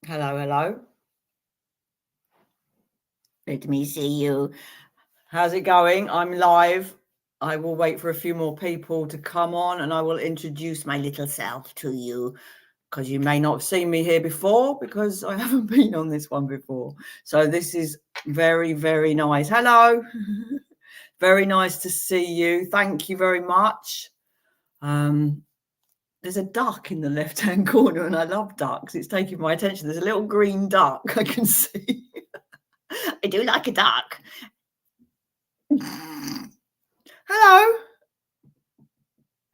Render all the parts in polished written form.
Hello, hello. Let me see you. How's it going? I'm live. I will wait for a few more people to come on and I will introduce my little self to you because you may not have seen me here before because I haven't been on this one before. So this is very, very nice. Hello. Very nice to see you. Thank you very much. There's a duck in the left-hand corner and I love ducks. It's taking my attention. There's a little green duck I can see. I do like a duck. Hello.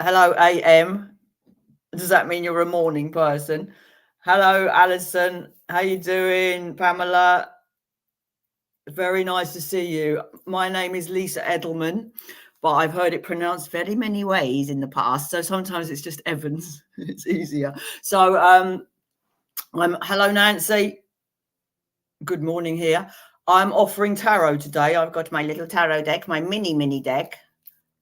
Hello, AM. Does that mean you're a morning person? Hello, Alison. How you doing? Pamela. Very nice to see you. My name is Lisa Edelman, but I've heard it pronounced very many ways in the past. So sometimes it's just Evans. It's easier. So hello, Nancy. Good morning here. I'm offering tarot today. I've got my little tarot deck, my mini deck.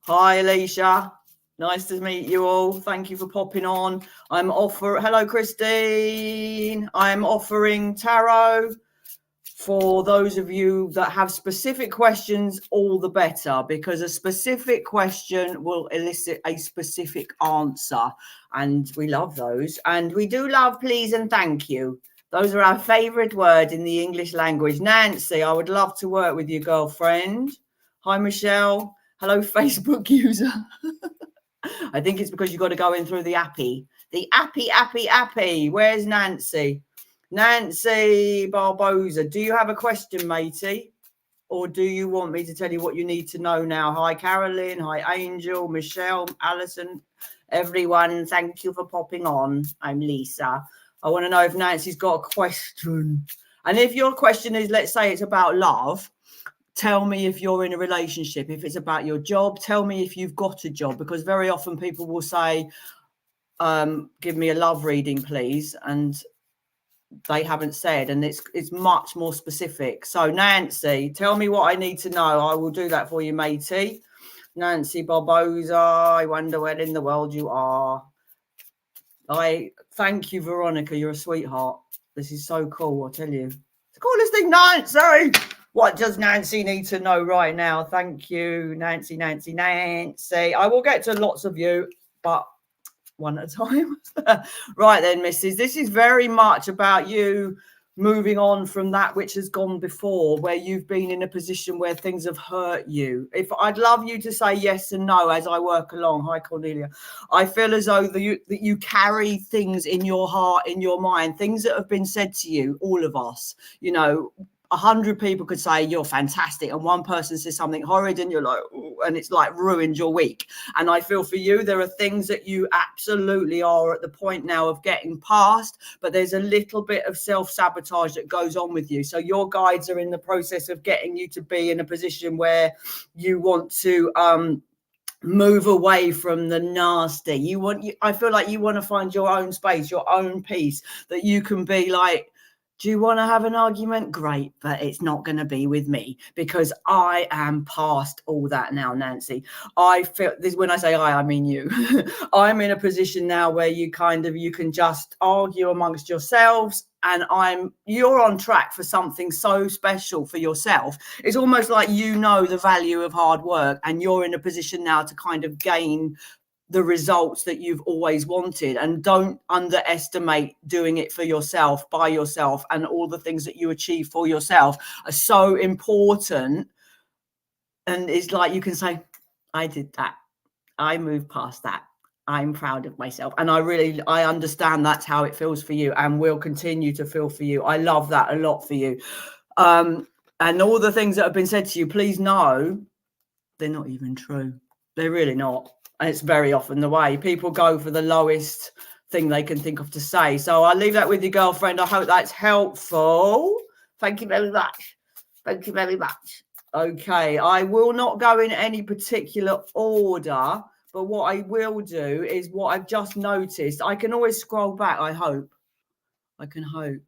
Hi, Alicia. Nice to meet you all. Thank you for popping on. Hello, Christine. I'm offering tarot for those of you that have specific questions, all the better, because a specific question will elicit a specific answer. And we love those. And we do love please and thank you. Those are our favorite words in the English language. Nancy, I would love to work with you, girlfriend. Hi, Michelle. Hello, Facebook user. I think it's because you've got to go in through the appy. The appy. Where's Nancy? Nancy Barbosa. Do you have a question, matey? Or do you want me to tell you what you need to know now? Hi, Carolyn. Hi, Angel, Michelle, Alison, everyone. Thank you for popping on. I'm Lisa. I want to know if Nancy's got a question. And if your question is, let's say it's about love, tell me if you're in a relationship. If it's about your job, tell me if you've got a job, because very often people will say, give me a love reading, please. And they haven't said, and it's much more specific. So Nancy, tell me what I need to know. I will do that for you, matey. Nancy Barbosa, I wonder where in the world you are. I thank you, Veronica. You're a sweetheart. This is so cool, I'll tell you. It's the coolest thing, Nancy. What does Nancy need to know right now? Thank you, Nancy. I will get to lots of you, but one at a time. Right then, missus. This is very much about you moving on from that which has gone before, where you've been in a position where things have hurt you. If I'd love you to say yes and no as I work along. Hi, Cornelia. I feel as though that you carry things in your heart, in your mind, things that have been said to you, all of us, 100 people could say you're fantastic, and one person says something horrid and you're like, ooh, and it's like ruined your week. And I feel for you, there are things that you absolutely are at the point now of getting past, but there's a little bit of self-sabotage that goes on with you. So your guides are in the process of getting you to be in a position where you want to move away from the nasty. I feel like you want to find your own space, your own peace, that you can be like, do you want to have an argument? Great, but it's not going to be with me, because I am past all that now, Nancy. I feel this when I say I mean you. I'm in a position now where you can just argue amongst yourselves, and you're on track for something so special for yourself. It's almost like the value of hard work, and you're in a position now to kind of gain the results that you've always wanted. And don't underestimate doing it for yourself, by yourself, and all the things that you achieve for yourself are so important. And it's like you can say, I did that, I moved past that, I'm proud of myself. And I understand that's how it feels for you, and will continue to feel for you. I love that a lot for you. And all the things that have been said to you, please know they're not even true. They're really not. And it's very often the way people go for the lowest thing they can think of to say. So I'll leave that with you, girlfriend. I hope that's helpful. Thank you very much. Thank you very much. Okay, I will not go in any particular order, but what I will do is what I've just noticed. I can always scroll back, I hope. I can hope.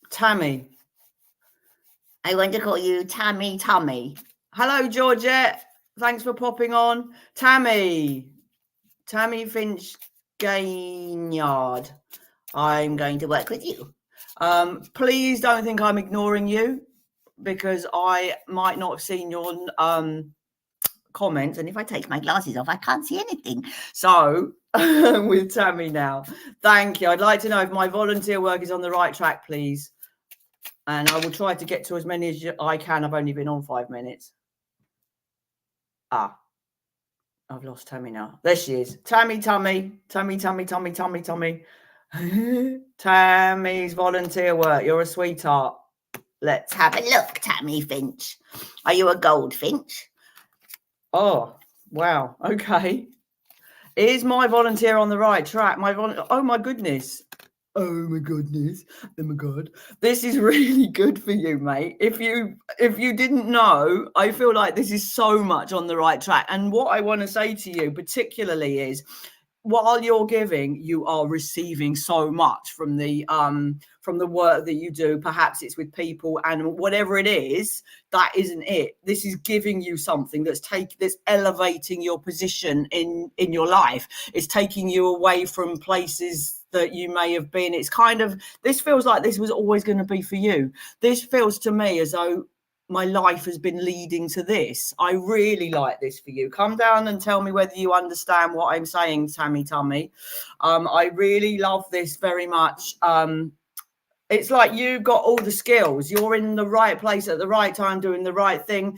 Tammy. I want to call you Tammy Tummy. Hello, Georgette. Thanks for popping on. Tammy Finch Gainyard. I'm going to work with you. Please don't think I'm ignoring you, because I might not have seen your comments, and if I take my glasses off I can't see anything. So with Tammy now, thank you. I'd like to know if my volunteer work is on the right track, please, and I will try to get to as many as I can. I've only been on 5 minutes. I've lost Tammy now. There she is. Tammy. Tammy's volunteer work. You're a sweetheart. Let's have a look, Tammy Finch. Are you a goldfinch? Oh, wow. Okay. Is my volunteer on the right track? Oh my goodness. Oh my goodness. Oh my God. This is really good for you, mate. If you didn't know, I feel like this is so much on the right track. And what I want to say to you particularly is, while you're giving, you are receiving so much from the work that you do. Perhaps it's with people, and whatever it is, that isn't it. This is giving you something that's elevating your position in your life. It's taking you away from places that you may have been. It's kind of, this feels like this was always going to be for you. This feels to me as though my life has been leading to this. I really like this for you. Come down and tell me whether you understand what I'm saying, Tammy. I really love this very much. It's like you've got all the skills. You're in the right place at the right time, doing the right thing.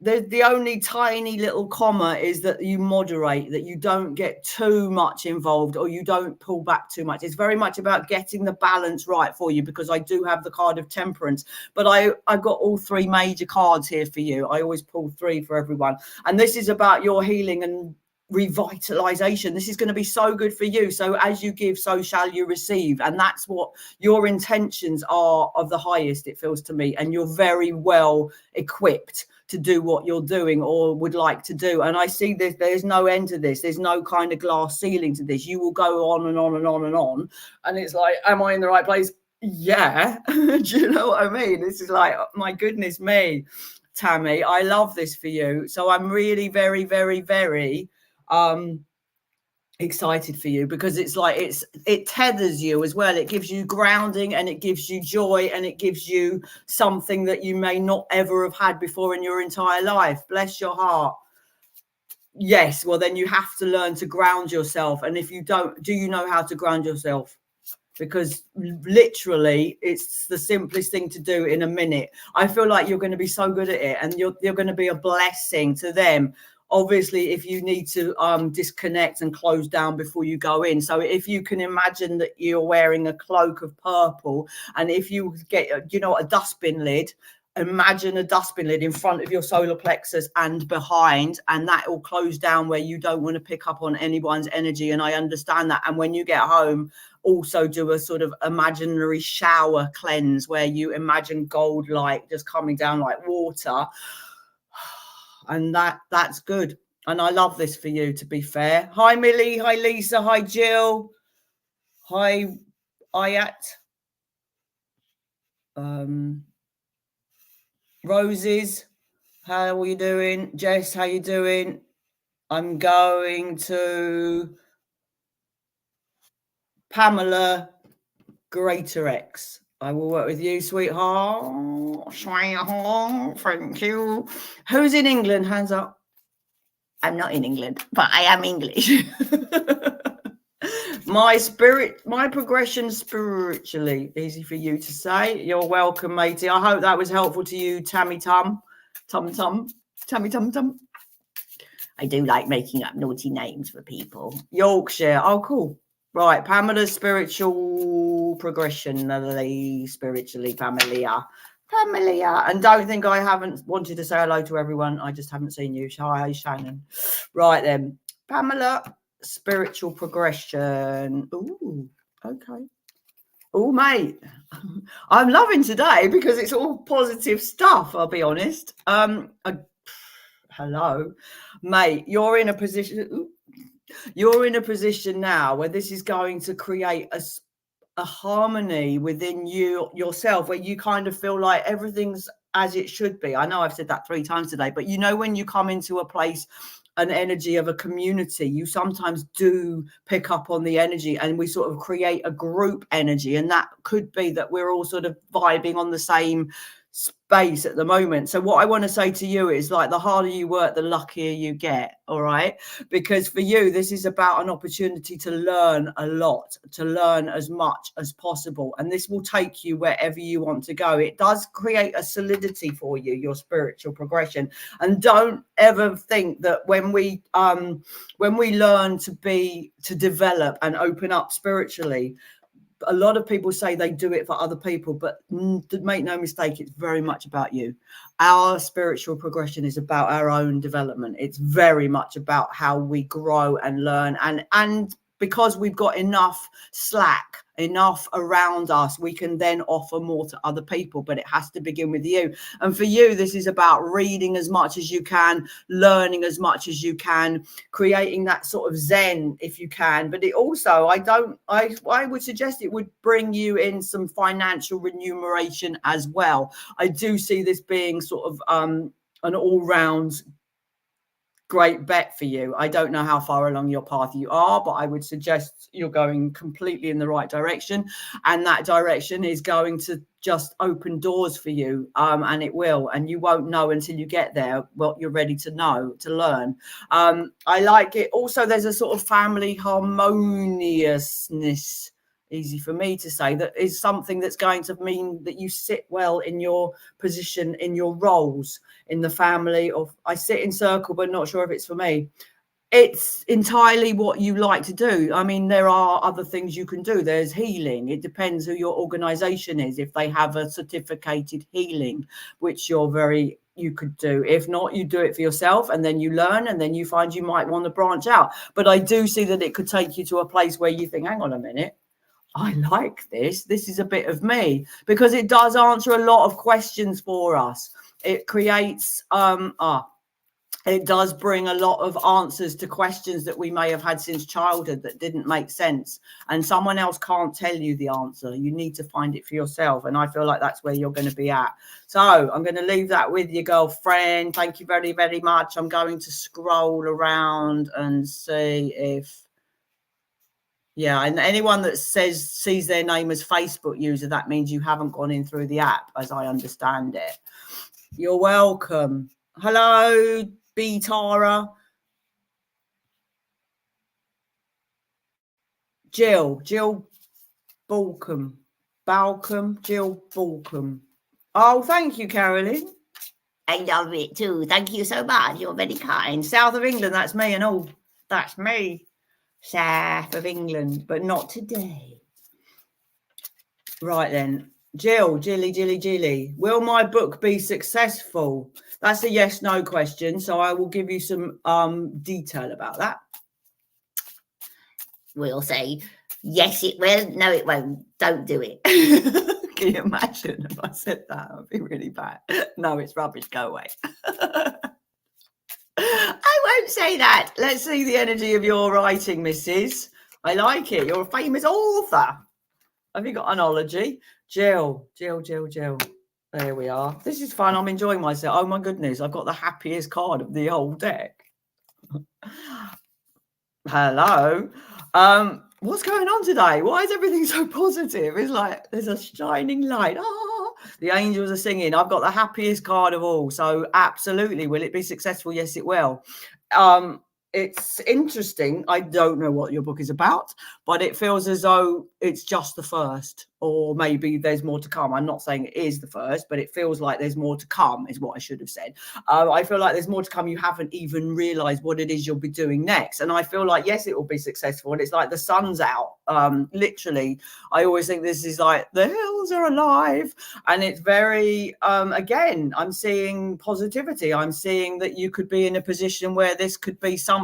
The only tiny little comma is that you moderate, that you don't get too much involved, or you don't pull back too much. It's very much about getting the balance right for you, because I do have the card of temperance, but I've got all 3 major cards here for you. I always pull 3 for everyone. And this is about your healing and revitalization. This is going to be so good for you. So as you give, so shall you receive. And that's what your intentions are of the highest, it feels to me. And you're very well equipped to do what you're doing or would like to do. And I see this, there's no end to this. There's no kind of glass ceiling to this. You will go on and on and on and on. And it's like, am I in the right place? Yeah. Do you know what I mean? This is like, my goodness me, Tammy, I love this for you. So I'm really very, very, very excited for you, because it's like it tethers you as well. It gives you grounding, and it gives you joy, and it gives you something that you may not ever have had before in your entire life. Bless your heart. Yes, well then you have to learn to ground yourself. And if you don't, do you know how to ground yourself? Because literally it's the simplest thing to do in a minute. I feel like you're going to be so good at it, and you're going to be a blessing to them. Obviously, if you need to disconnect and close down before you go in. So if you can imagine that you're wearing a cloak of purple, and if you get, a dustbin lid, imagine a dustbin lid in front of your solar plexus and behind, and that will close down where you don't want to pick up on anyone's energy. And I understand that. And when you get home, also do a sort of imaginary shower cleanse where you imagine gold light just coming down like water. And that's good. And I love this for you, to be fair. Hi, Millie. Hi, Lisa. Hi, Jill. Hi, Ayat. Roses, how are you doing? Jess, how you doing? I'm going to Pamela Greater X. I will work with you, sweetheart. Thank you. Who's in England? Hands up. I'm not in England, but I am English. My progression spiritually. Easy for you to say. You're welcome, matey. I hope that was helpful to you, Tammy Tum. Tammy Tum. I do like making up naughty names for people. Yorkshire. Oh, cool. Right, Pamela's spiritual progression, spiritually, Pamela. And don't think I haven't wanted to say hello to everyone. I just haven't seen you. Hi, Shannon. Right then, Pamela, spiritual progression. Ooh, okay. Oh, mate, I'm loving today because it's all positive stuff, I'll be honest. Hello, mate, you're in a position now where this is going to create a harmony within yourself, where you kind of feel like everything's as it should be. I know I've said that 3 times today, but when you come into a place an energy of a community, you sometimes do pick up on the energy, and we sort of create a group energy, and that could be that we're all sort of vibing on the same space at the moment. So what I want to say to you is, like, the harder you work, the luckier you get. All right, because for you this is about an opportunity to learn a lot, to learn as much as possible, and this will take you wherever you want to go. It does create a solidity for you, your spiritual progression. And don't ever think that when we learn to develop and open up spiritually, a lot of people say they do it for other people, but make no mistake, it's very much about you. Our spiritual progression is about our own development. It's very much about how we grow and learn, and because we've got enough slack, enough around us, we can then offer more to other people, but it has to begin with you. And for you, this is about reading as much as you can, learning as much as you can, creating that sort of zen if you can. But it also, I would suggest it would bring you in some financial remuneration as well. I do see this being sort of an all-round great bet for you. I don't know how far along your path you are, but I would suggest you're going completely in the right direction, and that direction is going to just open doors for you, and it will, and you won't know until you get there what you're ready to know, to learn. I like it also. There's a sort of family harmoniousness, easy for me to say, that is something that's going to mean that you sit well in your position, in your roles in the family. Or I sit in circle, but not sure if it's for me. It's entirely what you like to do. I mean, there are other things you can do. There's healing. It depends who your organization is. If they have a certificated healing, which you could do. If not, you do it for yourself, and then you learn, and then you find you might want to branch out. But I do see that it could take you to a place where you think, hang on a minute, I like this. This is a bit of me, because it does answer a lot of questions for us. It creates, it does bring a lot of answers to questions that we may have had since childhood that didn't make sense. And someone else can't tell you the answer. You need to find it for yourself. And I feel like that's where you're going to be at. So I'm going to leave that with you, girlfriend. Thank you very, very much. I'm going to scroll around and see if, yeah, and anyone that sees their name as Facebook user, that means you haven't gone in through the app, as I understand it. You're welcome. Hello, B Tara. Jill Balcom. Jill Balcom. Oh, thank you, Carolyn. I love it too. Thank you so much. You're very kind. South of England, that's me and all. That's me. South of England, but not today. Right then. Jilly. Will my book be successful? That's a yes/no question. So I will give you some detail about that. We'll say, yes, it will. No, it won't. Don't do it. Can you imagine if I said that? It would be really bad. No, it's rubbish. Go away. I won't say that. Let's see the energy of your writing, Mrs. I like it. You're a famous author. Have you got an ology? Jill. There we are. This is fun. I'm enjoying myself. Oh my goodness. I've got the happiest card of the whole deck. Hello. What's going on today? Why is everything so positive? It's like there's a shining light. The angels are singing. I've got the happiest card of all. So absolutely. Will it be successful? Yes, it will. It's interesting. I don't know what your book is about, but it feels as though it's just the first, or maybe there's more to come. I'm not saying it is the first, but it feels like there's more to come is what I should have said. I feel like there's more to come. You haven't even realized what it is you'll be doing next. And I feel like, yes, it will be successful. And it's like the sun's out. Literally, I always think this is like the hills are alive. And it's very, again, I'm seeing positivity. I'm seeing that you could be in a position where this could be something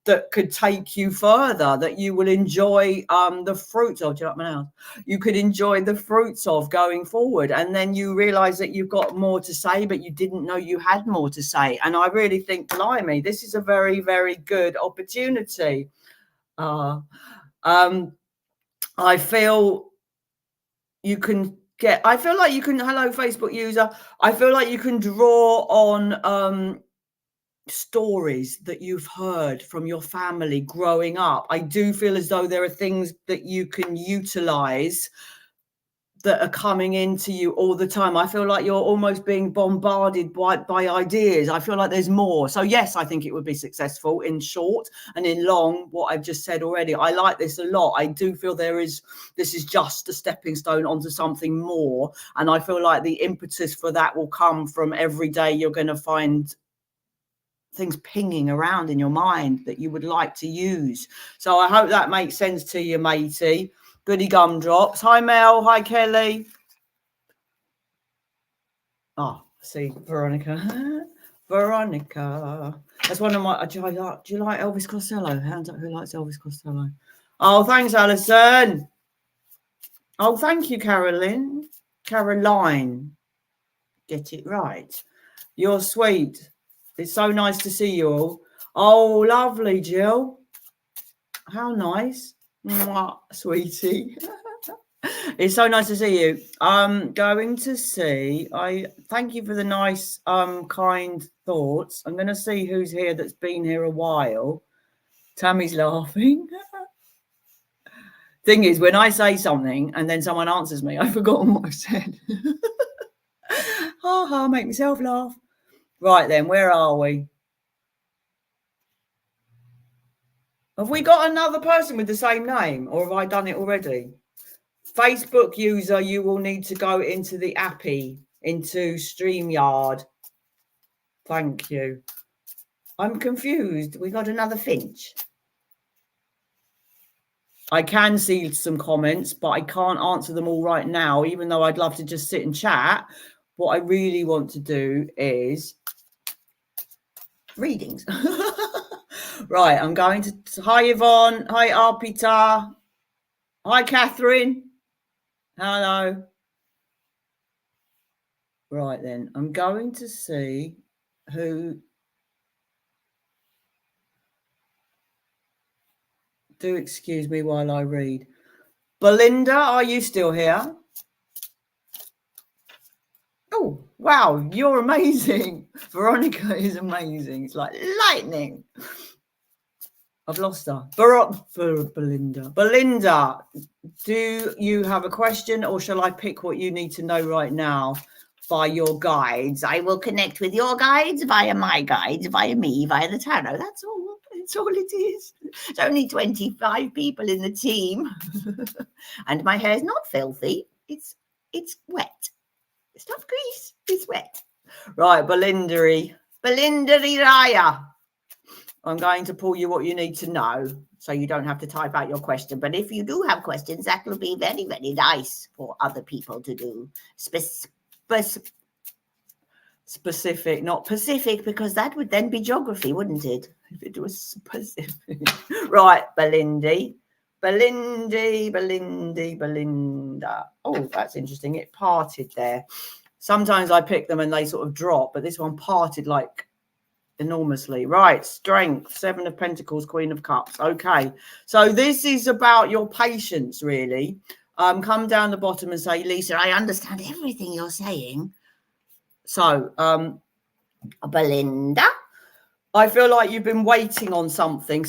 that could take you further, that you will enjoy the fruits of. Do you like my nails? You could enjoy the fruits of going forward. And then you realize that you've got more to say, but you didn't know you had more to say. And I really think, blimey, this is a very, very good opportunity. I feel you can get, I feel like you can, hello, Facebook user. I feel like you can draw on stories that you've heard from your family growing up. I do feel as though there are things that you can utilize that are coming into you all the time. I feel like you're almost being bombarded by ideas. I feel like there's more. So yes, I think it would be successful in short, and in long, what I've just said already. I like this a lot. I do feel this is just a stepping stone onto something more. And I feel like the impetus for that will come from every day you're going to find things pinging around in your mind that you would like to use. So I hope that makes sense to you, matey. Goody gumdrops. Hi, Mel. Hi, Kelly. Oh, see, Veronica. Veronica. That's one of my... Do you like Elvis Costello? Hands up, who likes Elvis Costello? Oh, thanks, Alison. Oh, thank you, Caroline. Caroline. Get it right. You're sweet. It's so nice to see you all. Oh, lovely, Jill. How nice. Mwah, sweetie. It's so nice to see you. I'm going to see. I thank you for the nice, kind thoughts. I'm going to see who's here that's been here a while. Tammy's laughing. Thing is, when I say something and then someone answers me, I've forgotten what I said. Ha ha, make myself laugh. Right then, where are we? Have we got another person with the same name, or have I done it already? Facebook user, you will need to go into the appy, into StreamYard. Thank you. I'm confused. We got another Finch. I can see some comments, but I can't answer them all right now, even though I'd love to just sit and chat. What I really want to do is readings. Right, I'm going to... Hi, Yvonne. Hi, Arpita. Hi, Catherine. Hello. Right, then. I'm going to see who... Do excuse me while I read. Belinda, are you still here? Oh, wow, you're amazing. Veronica is amazing. It's like lightning. I've lost her. For Belinda. Belinda, do you have a question, or shall I pick what you need to know right now by your guides? I will connect with your guides via my guides, via me, via the tarot. That's all. That's all it is. It's only 25 people in the team. And my hair's not filthy. It's wet. It's not grease. It's wet. Right, Belinda Raya. I'm going to pull you what you need to know, so you don't have to type out your question. But if you do have questions, that will be very, very nice for other people to do. Specific, not Pacific, because that would then be geography, wouldn't it? If it was specific. Right, Belinda. Oh, that's interesting. It parted there. Sometimes I pick them and they sort of drop, but this one parted like enormously. Right, strength, 7 of Pentacles, Queen of Cups. Okay, so this is about your patience, really. Come down the bottom and say, Lisa, I understand everything you're saying. So, Belinda, I feel like you've been waiting on something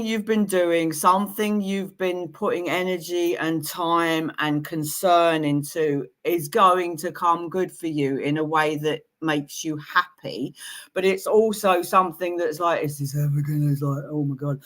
you've been doing, something you've been putting energy and time and concern into is going to come good for you in a way that makes you happy. But it's also something that's like, is this ever going to, like, oh my God.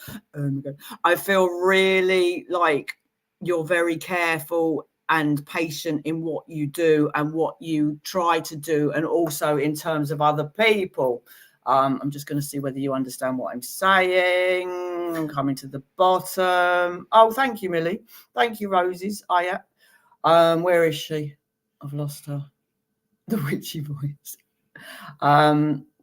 I feel really like you're very careful and patient in what you do and what you try to do, and also in terms of other people. I'm just going to see whether you understand what I'm saying. I'm coming to the bottom. Oh, thank you, Millie. Thank you, Roses. Where is she? I've lost her. The witchy voice.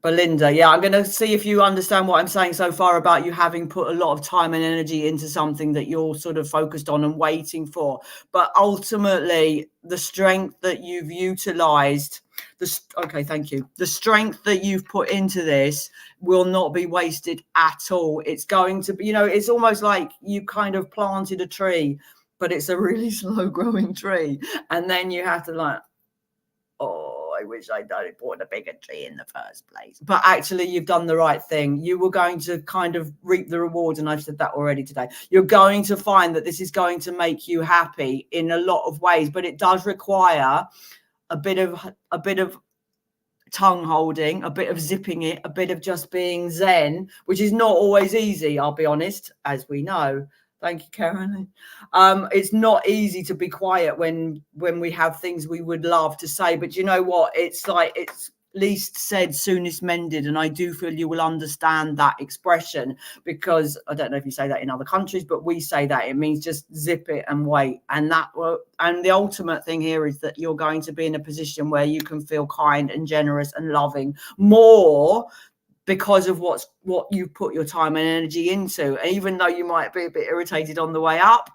Belinda, yeah, I'm going to see if you understand what I'm saying so far about you having put a lot of time and energy into something that you're sort of focused on and waiting for. But ultimately, the strength that you've utilized, okay, thank you. The strength that you've put into this will not be wasted at all. It's going to be, you know, it's almost like you kind of planted a tree, but it's a really slow growing tree. And then you have to, like, oh, I wish I'd done it, bought a bigger tree in the first place. But actually, you've done the right thing. You were going to kind of reap the rewards, and I've said that already today. You're going to find that this is going to make you happy in a lot of ways, but it does require a bit of tongue holding, a bit of zipping it, a bit of just being zen, which is not always easy, I'll be honest, as we know. Thank you, Caroline. It's not easy to be quiet when we have things we would love to say, but you know what? It's like, it's least said, soonest mended. And I do feel you will understand that expression, because I don't know if you say that in other countries, but we say that it means just zip it and wait. And the ultimate thing here is that you're going to be in a position where you can feel kind and generous and loving more, because of what you've put your time and energy into. And even though you might be a bit irritated on the way up,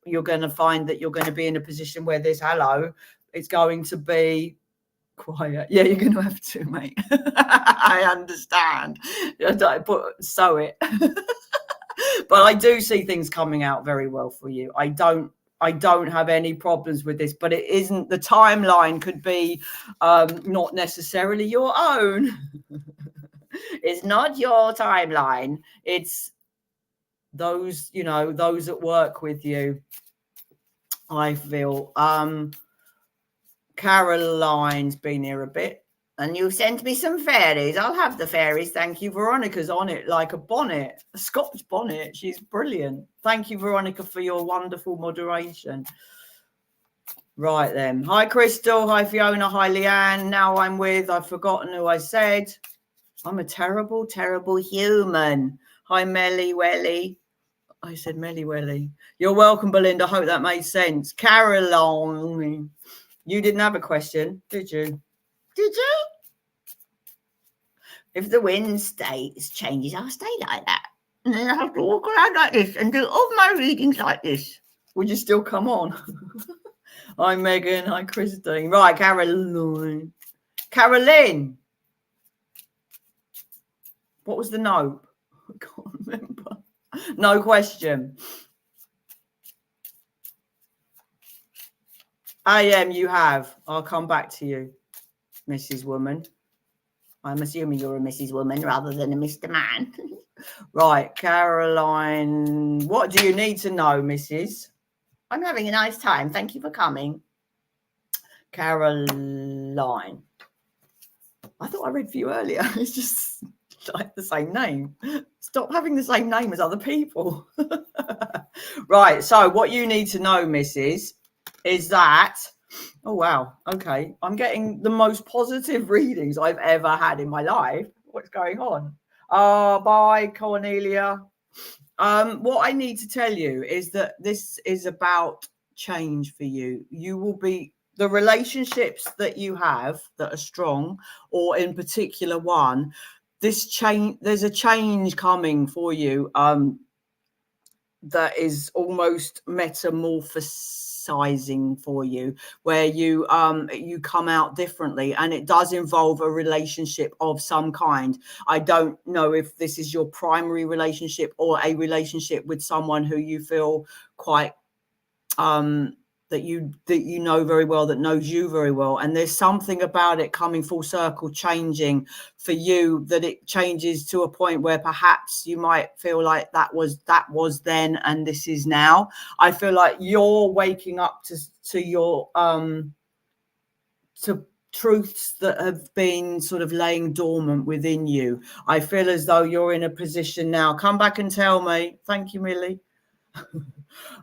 you're going to find that you're going to be in a position where this it's going to be quiet. Yeah, you're going to have to, mate. I understand. Sew it. But I do see things coming out very well for you. I don't have any problems with this, but it isn't, the timeline could be not necessarily your own. It's not your timeline. It's those, those that work with you, I feel. Caroline's been here a bit, and you sent me some fairies. I'll have the fairies. Thank you. Veronica's on it like a bonnet, a Scotch bonnet. She's brilliant. Thank you, Veronica, for your wonderful moderation. Right then. Hi, Crystal. Hi, Fiona. Hi, Leanne. Now I've forgotten who I said. I'm a terrible, terrible human. Hi, Melly Welly. I said Melly Welly. You're welcome, Belinda. Hope that made sense. Caroline, you didn't have a question, did you? Did you? If the wind changes, I'll stay like that. And then I have to walk around like this and do all my readings like this. Would you still come on? Hi, Megan. Hi, Christine. Right, Caroline. Caroline. What was the note? I can't remember. No question. You have. I'll come back to you, Mrs. Woman. I'm assuming you're a Mrs. Woman rather than a Mr. Man. Right, Caroline. What do you need to know, Mrs.? I'm having a nice time. Thank you for coming. Caroline. I thought I read for you earlier. It's just like the same name. Stop having the same name as other people. Right. So what you need to know, Mrs., is that, oh, wow. Okay. I'm getting the most positive readings I've ever had in my life. What's going on? Bye, Cornelia. What I need to tell you is that this is about change for you. You will be, the relationships that you have that are strong, or in particular one, this change, there's a change coming for you that is almost metamorphosizing for you, where you come out differently, and it does involve a relationship of some kind. I don't know if this is your primary relationship or a relationship with someone who you feel quite that you know very well, that knows you very well, and there's something about it coming full circle, changing for you, that it changes to a point where perhaps you might feel like that was then and this is now. I feel like you're waking up to your to truths that have been sort of laying dormant within you. I feel as though you're in a position now. Come back and tell me. Thank you, Millie.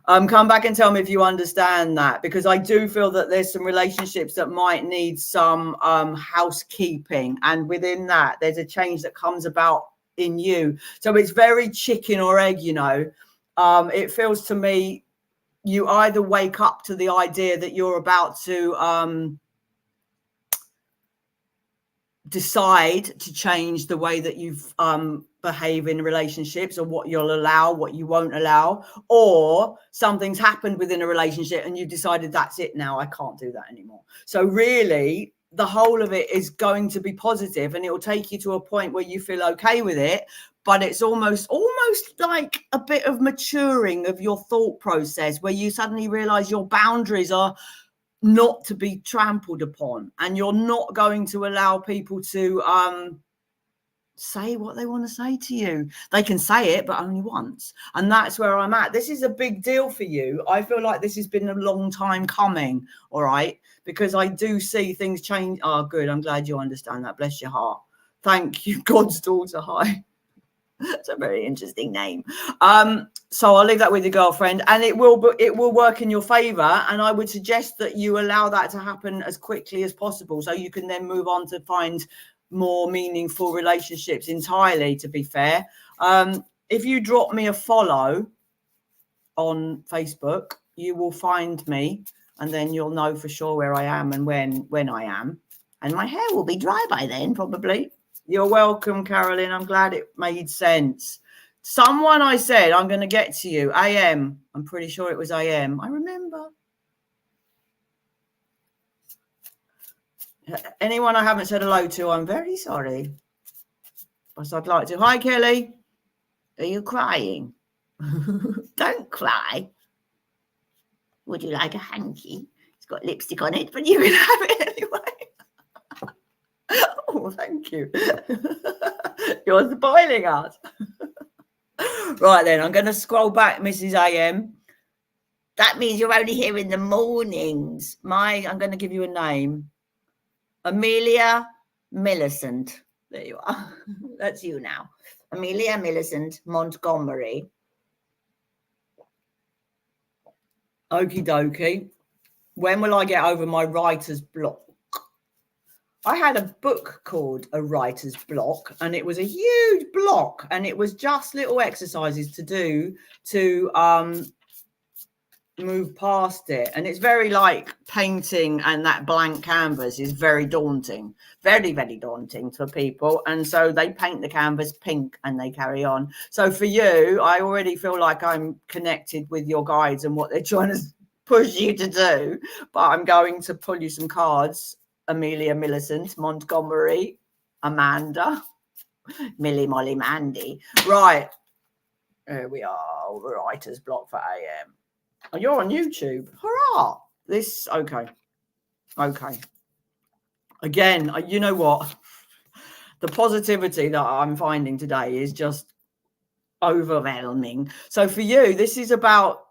Come back and tell me if you understand that, because I do feel that there's some relationships that might need some housekeeping, and within that there's a change that comes about in you. So it's very chicken or egg, it feels to me you either wake up to the idea that you're about to decide to change the way that you've behave in relationships, or what you'll allow, what you won't allow, or something's happened within a relationship and you decided that's it now, I can't do that anymore. So really the whole of it is going to be positive, and it will take you to a point where you feel okay with it, but it's almost like a bit of maturing of your thought process, where you suddenly realize your boundaries are not to be trampled upon, and you're not going to allow people to say what they want to say to you. They can say it, but only once. And that's where I'm at. This is a big deal for you. I feel like this has been a long time coming, all right? Because I do see things change. Oh, good. I'm glad you understand that. Bless your heart. Thank you, God's daughter. Hi. That's a very interesting name. So I'll leave that with your girlfriend, and it will work in your favor. And I would suggest that you allow that to happen as quickly as possible, so you can then move on to find more meaningful relationships entirely, to be fair. If you drop me a follow on Facebook, you will find me, and then you'll know for sure where I am and when I am. And my hair will be dry by then, probably. You're welcome, Carolyn. I'm glad it made sense. Someone I said, I'm going to get to you. AM. I'm pretty sure it was AM. I remember. Anyone I haven't said hello to, I'm very sorry. But I'd like to. Hi, Kelly. Are you crying? Don't cry. Would you like a hanky? It's got lipstick on it, but you can have it anyway. Oh, thank you. You're spoiling us. Right then, I'm going to scroll back, Mrs. AM. That means you're only here in the mornings. I'm going to give you a name. Amelia Millicent. There you are. That's you now. Amelia Millicent Montgomery. Okie dokie. When will I get over my writer's block? I had a book called A Writer's Block, and it was a huge block, and it was just little exercises to do to move past it. And it's very like painting, and that blank canvas is very daunting, very, very daunting for people. And so they paint the canvas pink and they carry on. So for you, I already feel like I'm connected with your guides and what they're trying to push you to do. But I'm going to pull you some cards. Amelia Millicent Montgomery, Amanda, Millie, Molly, Mandy. Right. Here we are. Writer's block for AM. Oh, you're on YouTube. Hurrah. Okay. Again, you know what? The positivity that I'm finding today is just overwhelming. So for you, this is about,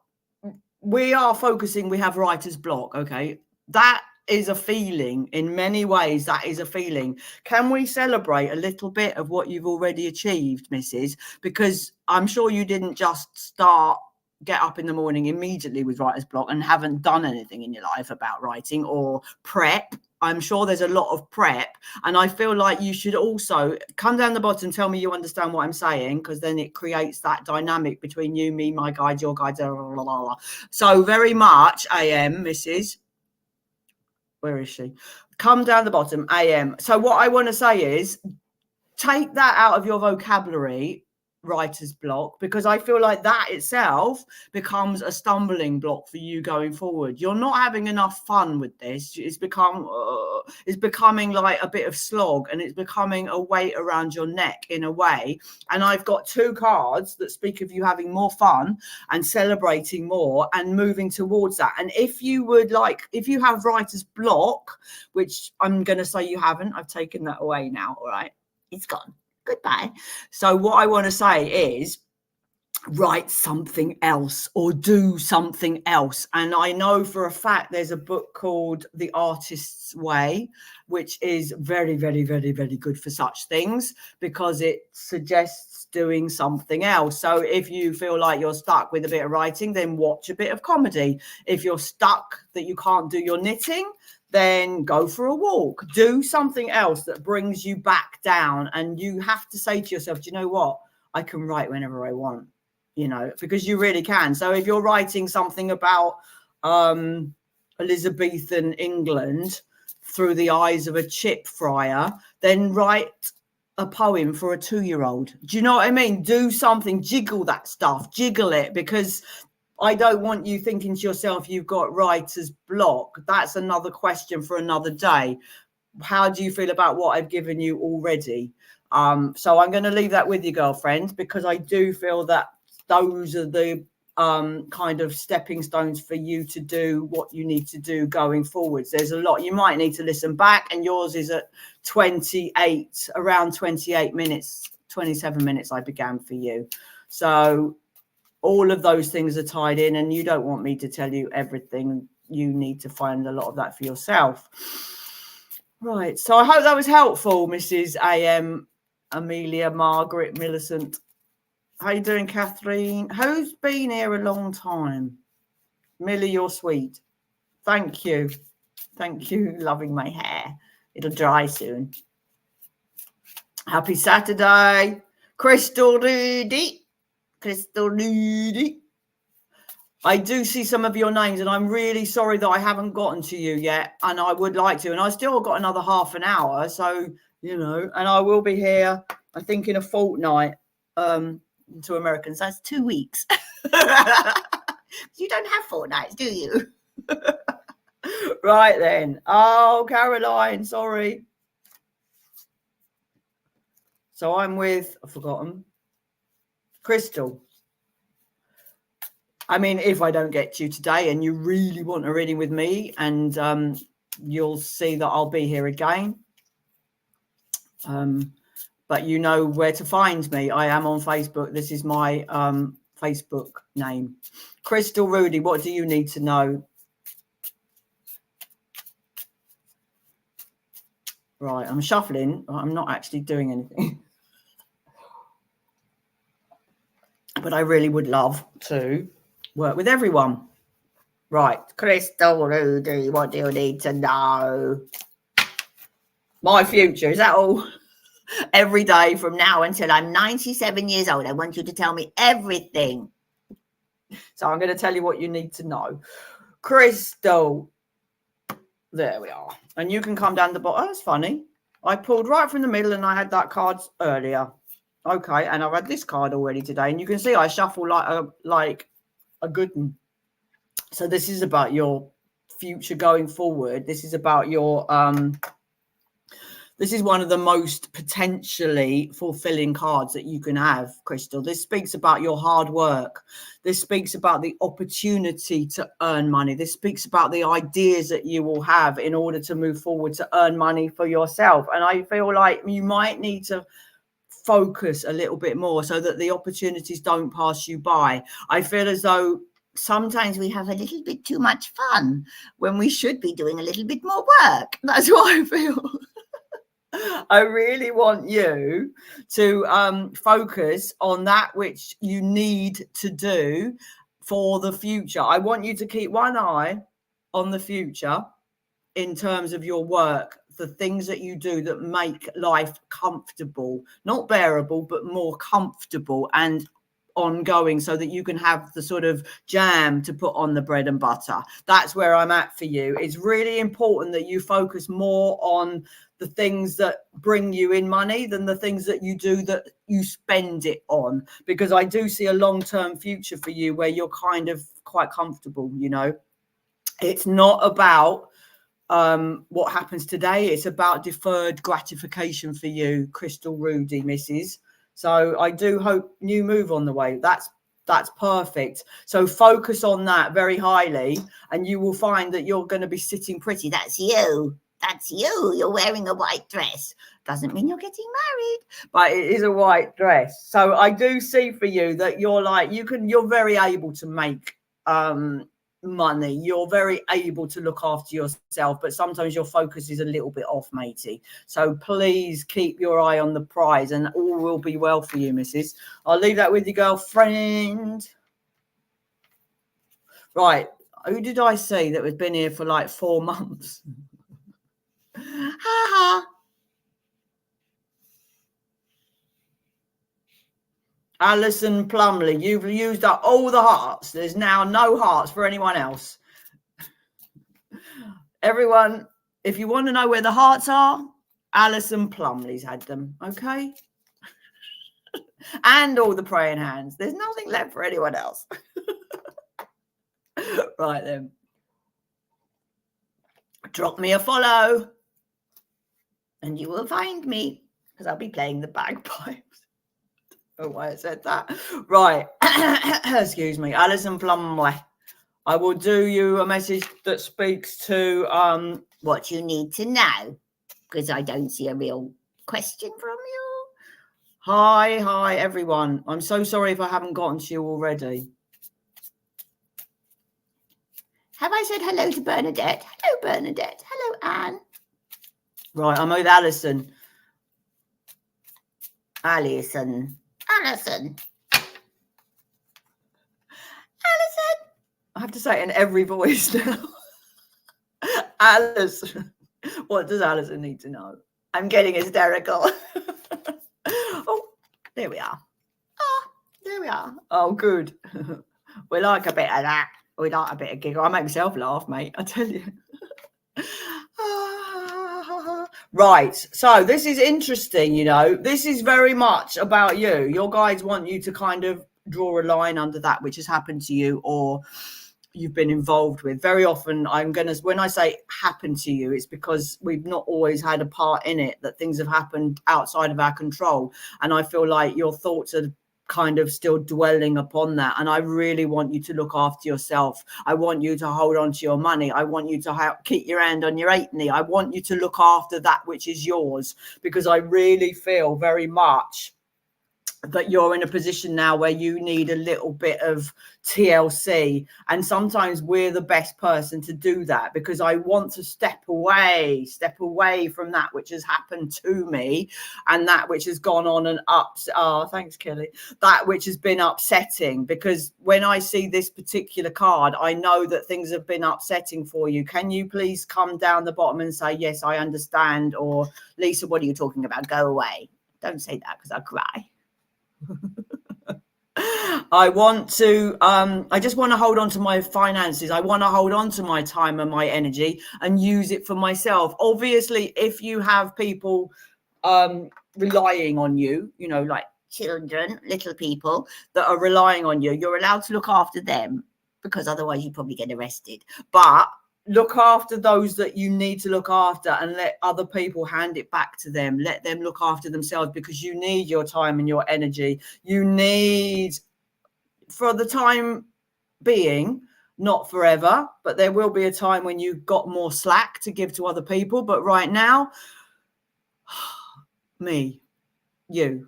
we are focusing, we have writer's block. Okay. That is a feeling. In many ways, that is a feeling. Can we celebrate a little bit of what you've already achieved, Mrs.? Because I'm sure you didn't just get up in the morning immediately with writer's block and haven't done anything in your life about writing or prep. I'm sure there's a lot of prep, and I feel like you should also come down the bottom, tell me you understand what I'm saying, because then it creates that dynamic between you, me, my guide, your guide. Blah, blah, blah, blah. So very much AM, Mrs. Where is she? Come down the bottom, AM. So what I want to say is take that out of your vocabulary, writer's block, because I feel like that itself becomes a stumbling block for you going forward. You're not having enough fun with this. It's becoming like a bit of slog, and it's becoming a weight around your neck in a way. And I've got two cards that speak of you having more fun and celebrating more and moving towards that. And if you have writer's block, which I'm going to say you haven't, I've taken that away now. All right. It's gone. Goodbye. So what I want to say is write something else or do something else. And I know for a fact there's a book called The Artist's Way, which is very, very, very, very good for such things, because it suggests doing something else. So if you feel like you're stuck with a bit of writing, then watch a bit of comedy. If you're stuck that you can't do your knitting, then go for a walk. Do something else that brings you back down. And you have to say to yourself, do you know what? I can write whenever I want, because you really can. So if you're writing something about Elizabethan England through the eyes of a chip fryer, then write a poem for a 2-year-old. Do you know what I mean? Do something, jiggle that stuff, jiggle it, because I don't want you thinking to yourself you've got writer's block. That's another question for another day. How do you feel about what I've given you already? So I'm going to leave that with you, girlfriend, because I do feel that those are the kind of stepping stones for you to do what you need to do going forwards. There's a lot you might need to listen back, and yours is at around 28 minutes, 27 minutes I began for you. So all of those things are tied in, and you don't want me to tell you everything. You need to find a lot of that for yourself. Right. So I hope that was helpful, Mrs. A.M. Amelia Margaret Millicent. How you doing, Catherine? Who's been here a long time? Millie, you're sweet. Thank you. Thank you. Loving my hair. It'll dry soon. Happy Saturday. Crystal Rudy. Crystal Rudy. I do see some of your names, and I'm really sorry that I haven't gotten to you yet, and I would like to. And I still got another half an hour, so, you know, and I will be here, I think, in a fortnight. To Americans, that's 2 weeks. You don't have fortnights, do you? Right then. Oh, Caroline, sorry. So I'm with, I've forgotten, Crystal. I mean, if I don't get to you today and you really want a reading with me, and you'll see that I'll be here again. But you know where to find me. I am on Facebook. This is my Facebook name. Crystal Rudy, what do you need to know? Right, I'm shuffling. I'm not actually doing anything. But I really would love to work with everyone. Right, Crystal Rudy, what do you need to know? My future, is that all? Every day from now until I'm 97 years old, I want you to tell me everything. So I'm going to tell you what you need to know. Crystal. There we are. And you can come down the bottom. Oh, that's funny. I pulled right from the middle, and I had that card earlier. Okay, and I've had this card already today. And you can see I shuffle like a good one. So this is about your future going forward. This is about your... This is one of the most potentially fulfilling cards that you can have, Crystal. This speaks about your hard work. This speaks about the opportunity to earn money. This speaks about the ideas that you will have in order to move forward to earn money for yourself. And I feel like you might need to focus a little bit more so that the opportunities don't pass you by. I feel as though sometimes we have a little bit too much fun when we should be doing a little bit more work. That's what I feel. I really want you to focus on that which you need to do for the future. I want you to keep one eye on the future in terms of your work, the things that you do that make life comfortable, not bearable, but more comfortable and ongoing, so that you can have the sort of jam to put on the bread and butter. That's where I'm at for you. It's really important that you focus more on the things that bring you in money than the things that you do that you spend it on, because I do see a long-term future for you where you're kind of quite comfortable. You know, it's not about what happens today. It's about deferred gratification for you, Crystal Rudy, Mrs. So I do hope new move on the way. That's perfect. So focus on that very highly, and you will find that you're going to be sitting pretty. That's you. That's you. You're wearing a white dress. Doesn't mean you're getting married, but it is a white dress. So I do see for you that you're like, you're very able to make money. You're very able to look after yourself, but sometimes your focus is a little bit off, matey. So please keep your eye on the prize, and all will be well for you, Mrs. I'll leave that with you, girlfriend. Right. Who did I see that had been here for like 4 months? Ha ha. Alison Plumley, you've used up all the hearts. There's now no hearts for anyone else. Everyone, if you want to know where the hearts are, Alison Plumley's had them, okay? And all the praying hands. There's nothing left for anyone else. Right then. Drop me a follow and you will find me, because I'll be playing the bagpipes. why I said that. Right. Excuse me. Alison Plumley. I will do you a message that speaks to what you need to know, because I don't see a real question from you. Hi, everyone. I'm so sorry if I haven't gotten to you already. Have I said hello to Bernadette? Hello, Bernadette. Hello, Anne. Right, I'm with Alison. Alison. I have to say it in every voice now. Alison. What does Alison need to know? I'm getting hysterical. Oh, there we are. Oh, there we are. Oh, good. We like a bit of that. We like a bit of giggle. I make myself laugh, mate. I tell you. Right. So this is interesting, you know. This is very much about you. Your guides want you to kind of draw a line under that which has happened to you or you've been involved with. Very often when I say happen to you, it's because we've not always had a part in it, that things have happened outside of our control. And I feel like your thoughts are kind of still dwelling upon that. And I really want you to look after yourself. I want you to hold on to your money. I want you to keep your hand on your 8 knee. I want you to look after that which is yours, because I really feel very much that you're in a position now where you need a little bit of TLC, and sometimes we're the best person to do that, because I want to step away from that which has happened to me and that which has gone on and thanks, Kelly, that which has been upsetting. Because when I see this particular card, I know that things have been upsetting for you. Can you please come down the bottom and say, yes, I understand, or Lisa, what are you talking about? Go away. Don't say that, because I'll cry. I just want to hold on to my finances. I want to hold on to my time and my energy and use it for myself. Obviously, if you have people relying on you, you know, like children, little people that are relying on you, you're allowed to look after them, because otherwise you probably get arrested. But look after those that you need to look after, and let other people hand it back to them. Let them look after themselves, because you need your time and your energy. You need, for the time being, not forever, but there will be a time when you've got more slack to give to other people. But right now, you.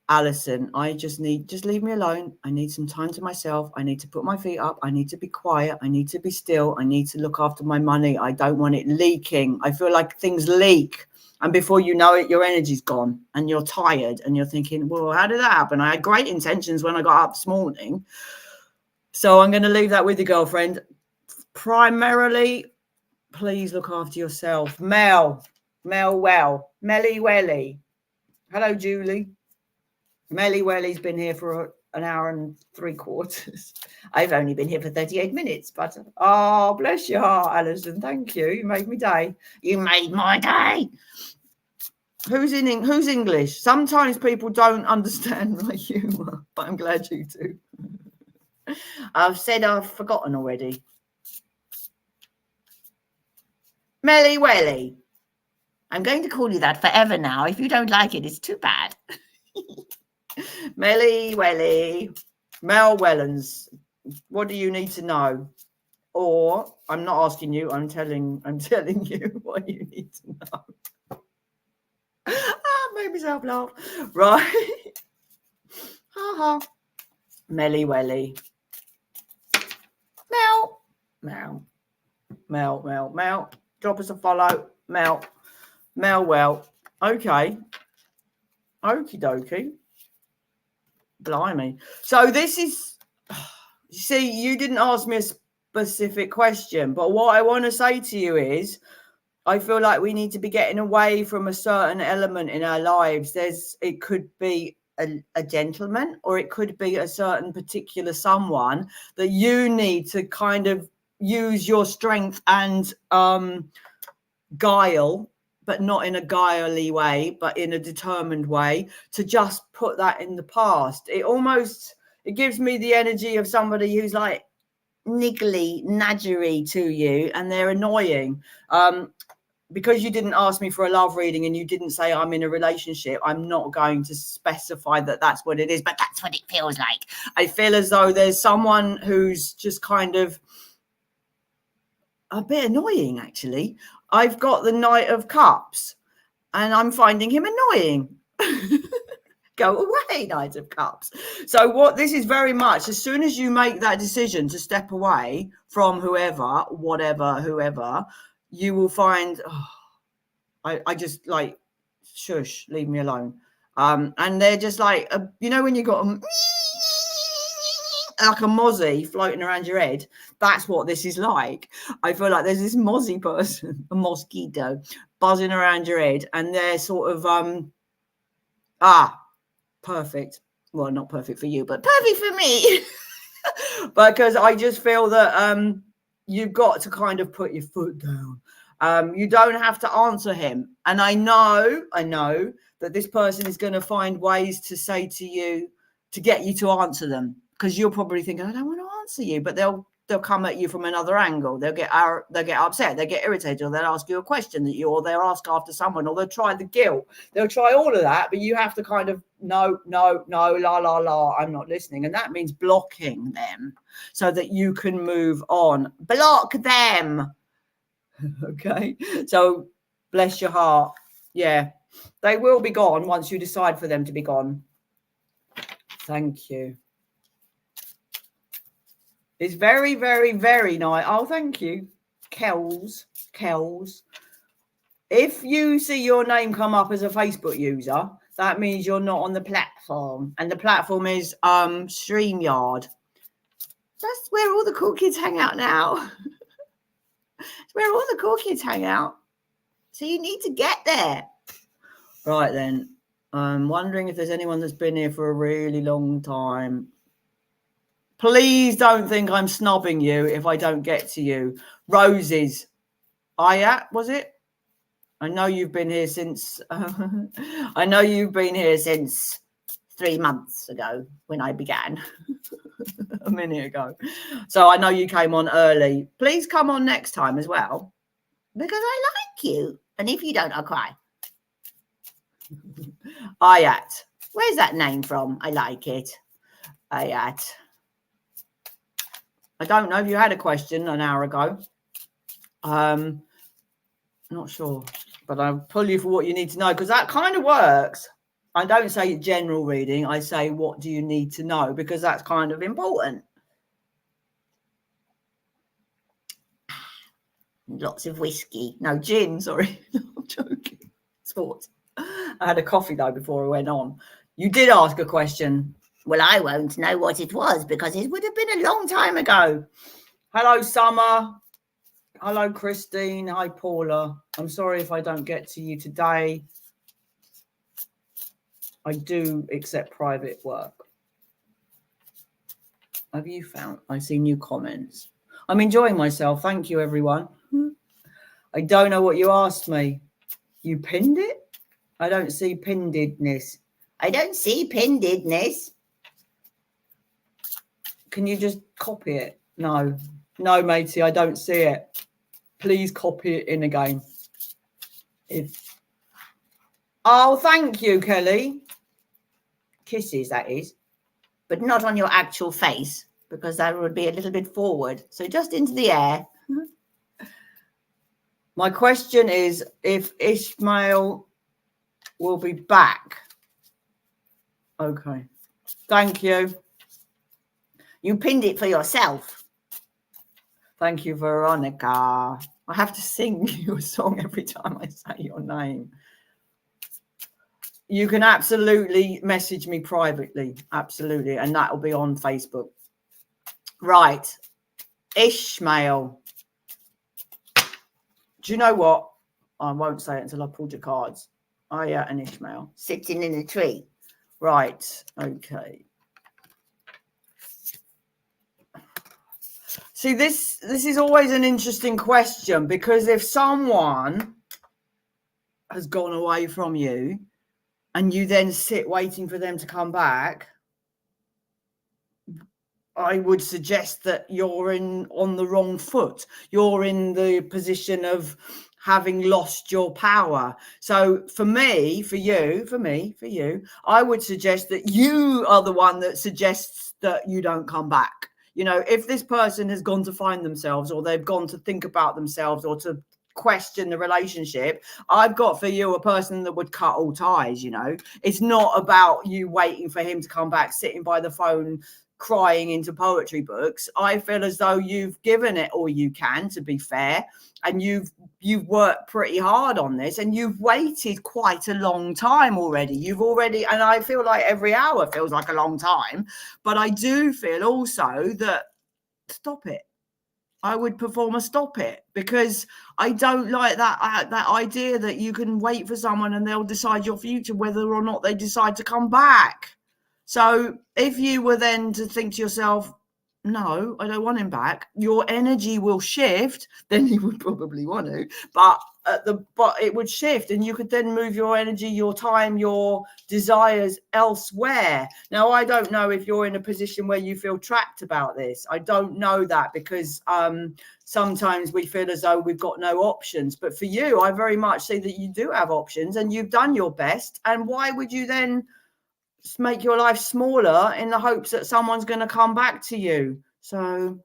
Alison, just leave me alone. I need some time to myself. I need to put my feet up. I need to be quiet. I need to be still. I need to look after my money. I don't want it leaking. I feel like things leak. And before you know it, your energy's gone and you're tired and you're thinking, well, how did that happen? I had great intentions when I got up this morning. So I'm going to leave that with you, girlfriend. Primarily, please look after yourself. Melly Welly. Hello, Julie. Melly Welly's been here for an hour and 3/4. I've only been here for 38 minutes, but bless your heart, Alison. Thank you. You made me day. You made my day. Who's English? Sometimes people don't understand my humour, but I'm glad you do. I've said I've forgotten already. Melly Welly. I'm going to call you that forever now. If you don't like it, it's too bad. Melly Welly. Mel Wellens. What do you need to know? Or I'm not asking you, I'm telling you what you need to know. Made myself laugh. Right. Ha. Melly Welly. Mel. Drop us a follow. Mel. Well. Okay. Okie dokie. Blimey. So this is, you see, you didn't ask me a specific question, but what I want to say to you is, I feel like we need to be getting away from a certain element in our lives. It could be a gentleman, or it could be a certain particular someone that you need to kind of use your strength and guile, but not in a guiley way, but in a determined way, to just put that in the past. It gives me the energy of somebody who's like niggly, nadgery to you, and they're annoying. because you didn't ask me for a love reading and you didn't say I'm in a relationship, I'm not going to specify that that's what it is, but that's what it feels like. I feel as though there's someone who's just kind of a bit annoying, actually. I've got the Knight of Cups and I'm finding him annoying. Go away, Knight of Cups. So what this is very much, as soon as you make that decision to step away from whoever, you will find, I just like, shush, leave me alone. And they're just like, you know, when you got like a mozzie floating around your head, that's what this is like. I feel like there's this mozzie person, a mosquito, buzzing around your head, and they're sort of perfect. Well, not perfect for you, but perfect for me. Because I just feel that you've got to kind of put your foot down. You don't have to answer him. And I know that this person is going to find ways to say to you, to get you to answer them, because you'll probably think, I don't want to answer you, but they'll come at you from another angle. They'll get upset, they'll get irritated, or they'll ask you a question or they'll ask after someone, or they'll try the guilt. They'll try all of that, but you have to kind of no, la, I'm not listening. And that means blocking them so that you can move on. Block them. Okay. So bless your heart. Yeah. They will be gone once you decide for them to be gone. Thank you. It's very, very, very nice. Oh, thank you. Kells. If you see your name come up as a Facebook user, that means you're not on the platform. And the platform is StreamYard. That's where all the cool kids hang out now. It's where all the cool kids hang out. So you need to get there. Right then. I'm wondering if there's anyone that's been here for a really long time. Please don't think I'm snobbing you if I don't get to you. Roses. Was it? I know you've been here since 3 months ago when I began. A minute ago. So I know you came on early. Please come on next time as well, because I like you. And if you don't, I'll cry. Ayat. Where's that name from? I like it. Ayat. I don't know if you had a question an hour ago. Not sure, but I'll pull you for what you need to know, because that kind of works. I don't say general reading. I say, what do you need to know? Because that's kind of important. Lots of whiskey. No, gin, sorry. I'm joking. Sports. I had a coffee, though, before I went on. You did ask a question. Well, I won't know what it was, because it would have been a long time ago. Hello, Summer. Hello, Christine. Hi, Paula. I'm sorry if I don't get to you today. I do accept private work. Have you found? I see new comments. I'm enjoying myself. Thank you, everyone. I don't know what you asked me. You pinned it? I don't see pinnedness. I don't see pinnedness. Can you just copy it? No, matey, I don't see it. Please copy it in again. Oh, thank you, Kelly. Kisses, that is. But not on your actual face, because that would be a little bit forward. So just into the air. My question is if Ishmael will be back. Okay. Thank you. You pinned it for yourself. Thank you, Veronica. I have to sing you a song every time I say your name. You can absolutely message me privately. Absolutely. And that will be on Facebook. Right. Ishmael. Do you know what? I won't say it until I pulled your cards. Ayat and Ishmael. Sitting in a tree. Right. Okay. See, this is always an interesting question, because if someone has gone away from you and you then sit waiting for them to come back, I would suggest that you're on the wrong foot. You're in the position of having lost your power. So for you, I would suggest that you are the one that suggests that you don't come back. You know, if this person has gone to find themselves, or they've gone to think about themselves, or to question the relationship, I've got for you a person that would cut all ties. You know, it's not about you waiting for him to come back, sitting by the phone crying into poetry books. I feel as though you've given it all you can, to be fair, and you've worked pretty hard on this, and you've waited quite a long time already. And I feel like every hour feels like a long time, but I do feel also that stop it. I would perform a stop it, because I don't like that idea that you can wait for someone and they'll decide your future whether or not they decide to come back. So if you were then to think to yourself, no, I don't want him back, your energy will shift. Then you would probably want to, but it would shift, and you could then move your energy, your time, your desires elsewhere. Now, I don't know if you're in a position where you feel trapped about this. I don't know that, because sometimes we feel as though we've got no options. But for you, I very much see that you do have options, and you've done your best. And why would you then make your life smaller in the hopes that someone's going to come back to you? So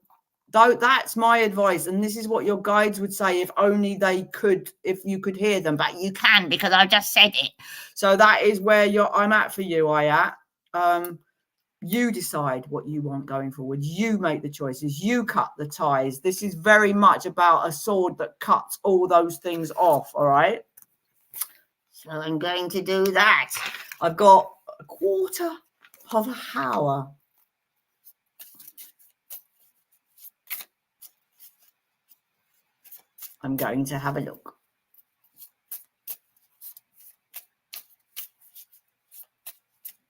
that's my advice, and this is what your guides would say if only they could, if you could hear them. But you can, because I just said it. So that is where I'm at for you. You decide what you want going forward. You make the choices. You cut the ties. This is very much about a sword that cuts all those things off. All right. So I'm going to do that. I've got a quarter of an hour. I'm going to have a look.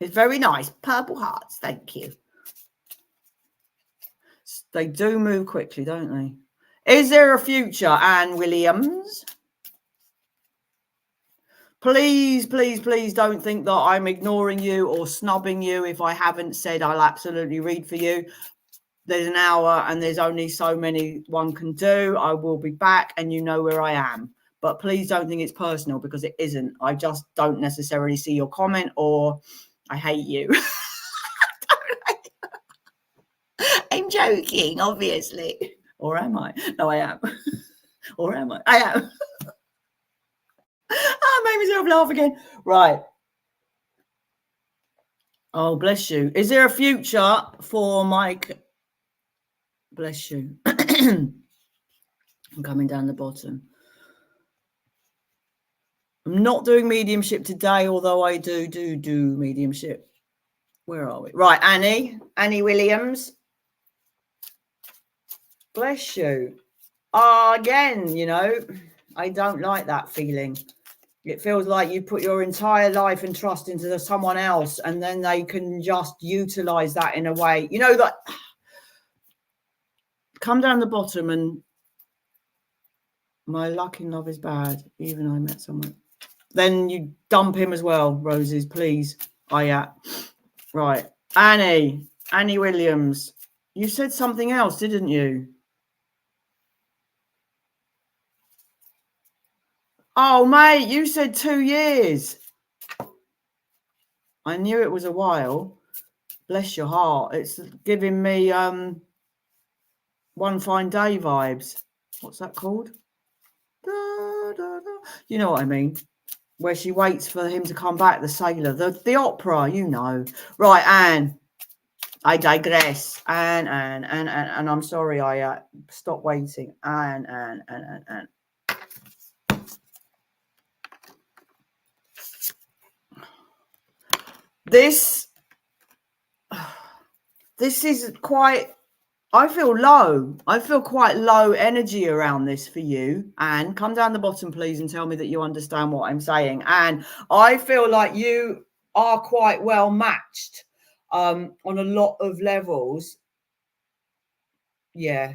It's very nice. Purple hearts. Thank you. They do move quickly, don't they? Is there a future, Anne Williams? Please, please, please don't think that I'm ignoring you or snubbing you. If I haven't said, I'll absolutely read for you. There's an hour and there's only so many one can do. I will be back, and you know where I am. But please don't think it's personal, because it isn't. I just don't necessarily see your comment, or I hate you. I'm joking, obviously. Or am I? No, I am. Or am I? I am. I made myself laugh again. Right. Oh, bless you. Is there a future for Mike? Bless you. I'm coming down the bottom. I'm not doing mediumship today, although I do mediumship. Where are we? Right, Annie Williams. Bless you. Again, you know, I don't like that feeling. It feels like you put your entire life and trust into someone else, and then they can just utilize that in a way, you know, that come down the bottom. And my luck in love is bad. Even I met someone. Then you dump him as well, Roses, please. Yeah. Right. Annie Williams. You said something else, didn't you? Oh, mate, you said 2 years. I knew it was a while. Bless your heart. It's giving me One Fine Day vibes. What's that called? Da, da, da. You know what I mean? Where she waits for him to come back, the sailor, the opera, you know. Right, Anne. I digress. Anne. I'm sorry, I stopped waiting. Anne. This is quite, I feel low. I feel quite low energy around this for you. Anne, come down the bottom, please, and tell me that you understand what I'm saying. Anne, I feel like you are quite well matched on a lot of levels. Yeah.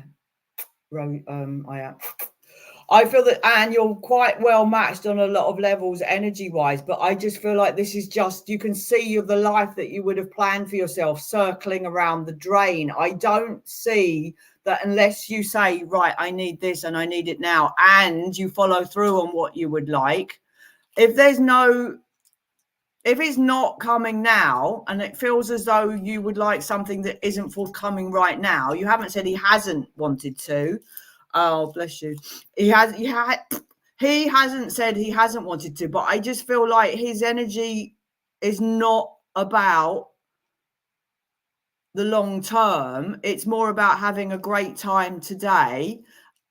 I feel that, Anne, you're quite well matched on a lot of levels energy-wise, but I just feel like this is just, you can see the life that you would have planned for yourself circling around the drain. I don't see that unless you say, right, I need this and I need it now, and you follow through on what you would like, if it's not coming now and it feels as though you would like something that isn't forthcoming right now, you haven't said he hasn't wanted to. Oh, bless you. He hasn't said he hasn't wanted to, but I just feel like his energy is not about the long term. It's more about having a great time today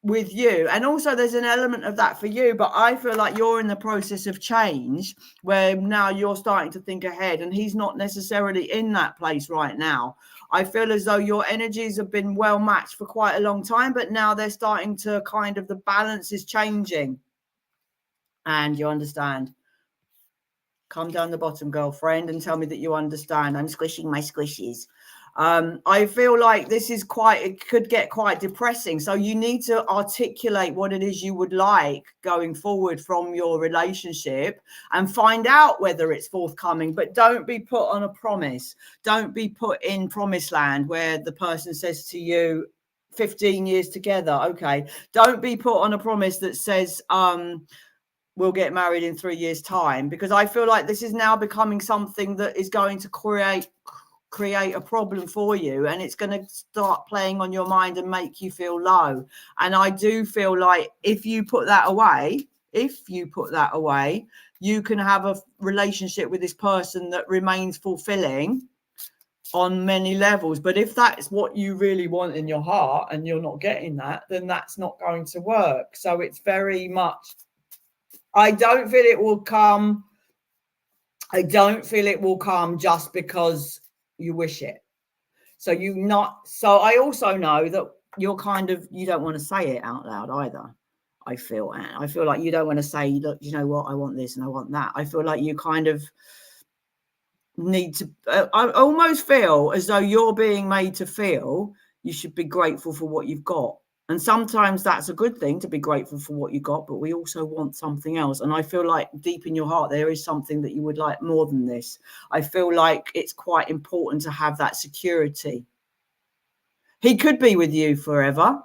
with you. And also there's an element of that for you, but I feel like you're in the process of change where now you're starting to think ahead, and he's not necessarily in that place right now. I feel as though your energies have been well matched for quite a long time, but now they're starting to kind of, the balance is changing. And you understand. Come down the bottom, girlfriend, and tell me that you understand. I'm squishing my squishies. I feel like this is it could get quite depressing. So you need to articulate what it is you would like going forward from your relationship and find out whether it's forthcoming, but don't be put on a promise. Don't be put in promised land where the person says to you, 15 years together. Okay. Don't be put on a promise that says, we'll get married in 3 years' time, because I feel like this is now becoming something that is going to create a problem for you, and it's going to start playing on your mind and make you feel low. And I do feel like if you put that away, you can have a relationship with this person that remains fulfilling on many levels. But if that's what you really want in your heart and you're not getting that, then that's not going to work. So it's very much, I don't feel it will come just because you wish it. So I also know that you're you don't want to say it out loud either. I feel like you don't want to say, look, you know what, I want this and I want that. I feel like you kind of need to, I almost feel as though you're being made to feel you should be grateful for what you've got. And sometimes that's a good thing to be grateful for what you got, but we also want something else. And I feel like deep in your heart, there is something that you would like more than this. I feel like it's quite important to have that security. He could be with you forever,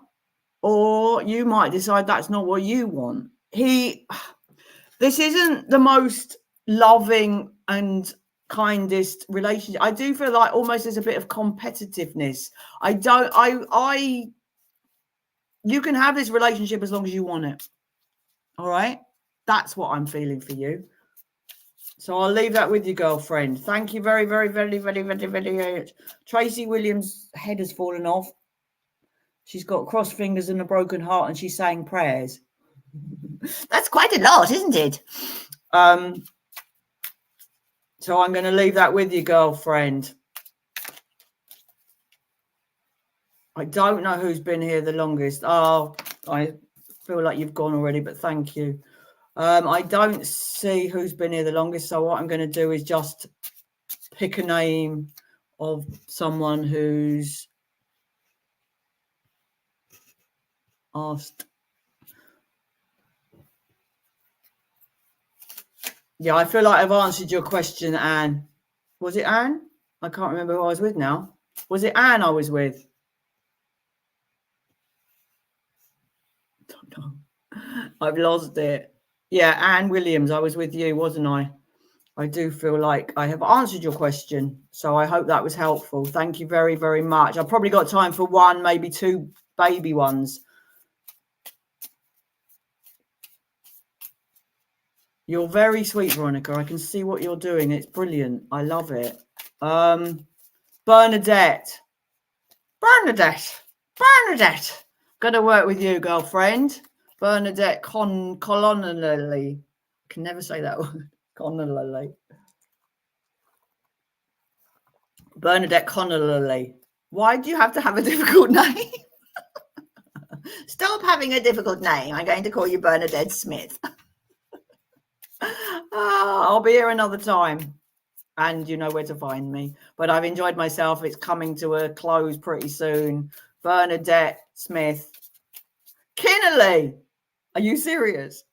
or you might decide that's not what you want. This isn't the most loving and kindest relationship. I do feel like almost there's a bit of competitiveness. You can have this relationship as long as you want it. All right. That's what I'm feeling for you. So I'll leave that with you, girlfriend. Thank you very, very, very, very, very, very much. Tracy Williams' head has fallen off. She's got crossed fingers and a broken heart, and she's saying prayers. That's quite a lot, isn't it? So I'm going to leave that with you, girlfriend. I don't know who's been here the longest. Oh, I feel like you've gone already, but thank you. I don't see who's been here the longest. So what I'm going to do is just pick a name of someone who's asked. Yeah, I feel like I've answered your question, Anne. Was it Anne? I can't remember who I was with now. Was it Anne I was with? I don't know. I've lost it. Yeah, Anne Williams, I was with you, wasn't I? I do feel like I have answered your question. So I hope that was helpful. Thank you very, very much. I've probably got time for one, maybe two baby ones. You're very sweet, Veronica. I can see what you're doing. It's brilliant. I love it. Bernadette. Gonna work with you, girlfriend. Bernadette Connolly. I can never say that word. Connolly. Bernadette Connolly. Why do you have to have a difficult name? Stop having a difficult name. I'm going to call you Bernadette Smith. I'll be here another time, and you know where to find me. But I've enjoyed myself. It's coming to a close pretty soon. Bernadette Smith. Kinnelly. Are you serious?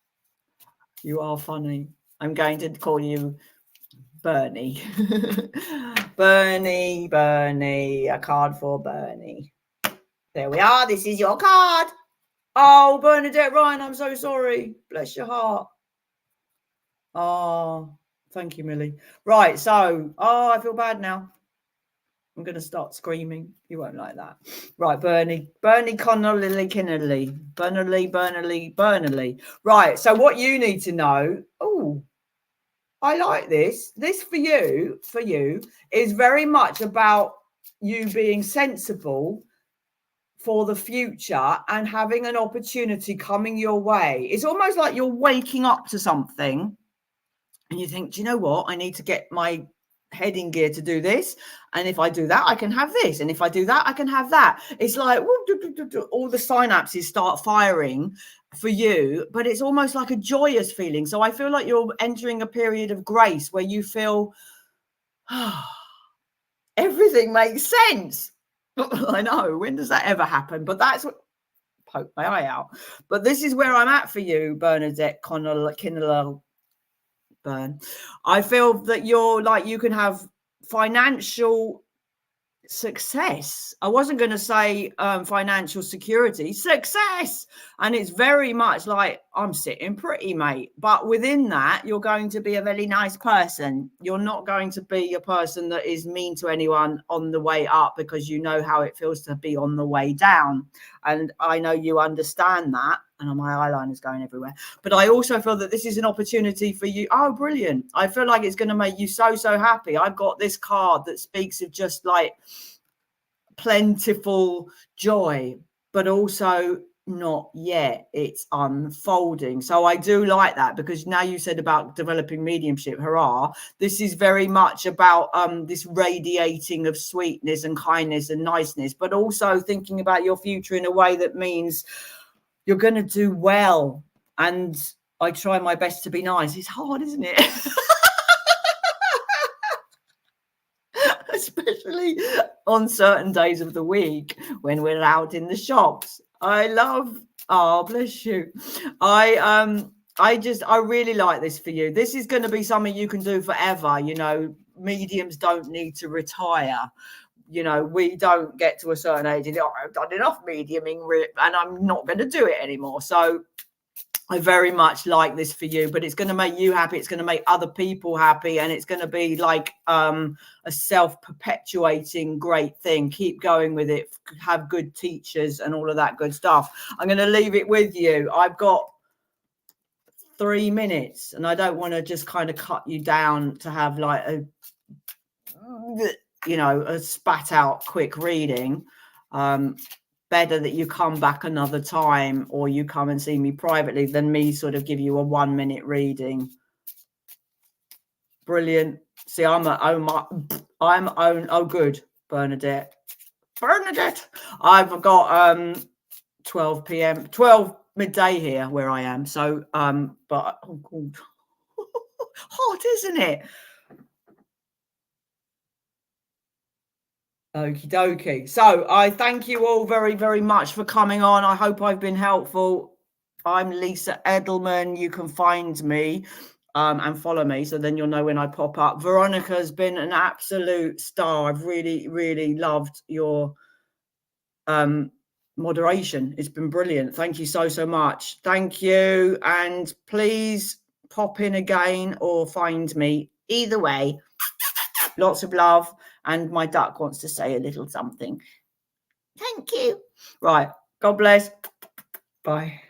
You are funny. I'm going to call you Bernie. Bernie. A card for Bernie. There we are. This is your card. Oh, Bernadette Ryan, I'm so sorry. Bless your heart. Oh, thank you, Millie. Right, so, I feel bad now. I'm going to start screaming. You won't like that. Right, Bernie Connolly Kinnelly. Bernally. Right, so what you need to know, I like this. This for you, is very much about you being sensible for the future and having an opportunity coming your way. It's almost like you're waking up to something and you think, do you know what? I need to get my head in gear to do this. And if I do that, I can have this. And if I do that, I can have that. It's like all the synapses start firing for you, but it's almost like a joyous feeling. So I feel like you're entering a period of grace where you feel, everything makes sense. I know. When does that ever happen? But that's what, poke my eye out. But this is where I'm at for you, Bernadette Kinnell. Burn. I feel that you're like, you can have financial success. I wasn't going to say financial security, success. And it's very much like, I'm sitting pretty, mate. But within that, you're going to be a very nice person. You're not going to be a person that is mean to anyone on the way up, because you know how it feels to be on the way down. And I know you understand that. And my eyeliner's going everywhere. But I also feel that this is an opportunity for you. Oh, brilliant. I feel like it's going to make you so, so happy. I've got this card that speaks of just like plentiful joy, but also not yet. It's unfolding. So I do like that, because now you said about developing mediumship, hurrah. This is very much about this radiating of sweetness and kindness and niceness, but also thinking about your future in a way that means you're going to do well. And I try my best to be nice. It's hard, isn't it? Especially on certain days of the week when we're out in the shops. Oh, bless you. I really like this for you. This is going to be something you can do forever. You know, mediums don't need to retire. You know, we don't get to a certain age and I've done enough mediuming and I'm not going to do it anymore. So I very much like this for you, but it's going to make you happy. It's going to make other people happy. And it's going to be like a self-perpetuating great thing. Keep going with it. Have good teachers and all of that good stuff. I'm going to leave it with you. I've got 3 minutes and I don't want to just kind of cut you down to have like a spat out quick reading. Better that you come back another time, or you come and see me privately, than me sort of give you a 1 minute reading. Brilliant. See, good, Bernadette. I've got 12 p.m. 12 midday here where I am. So but oh God. Hot, isn't it? Okie dokie. So I thank you all very, very much for coming on. I hope I've been helpful. I'm Lisa Edelman. You can find me and follow me, so then you'll know when I pop up. Veronica's been an absolute star. I've really, really loved your moderation. It's been brilliant. Thank you so, so much. Thank you. And please pop in again or find me. Either way, lots of love. And my duck wants to say a little something. Thank you. Right. God bless. Bye.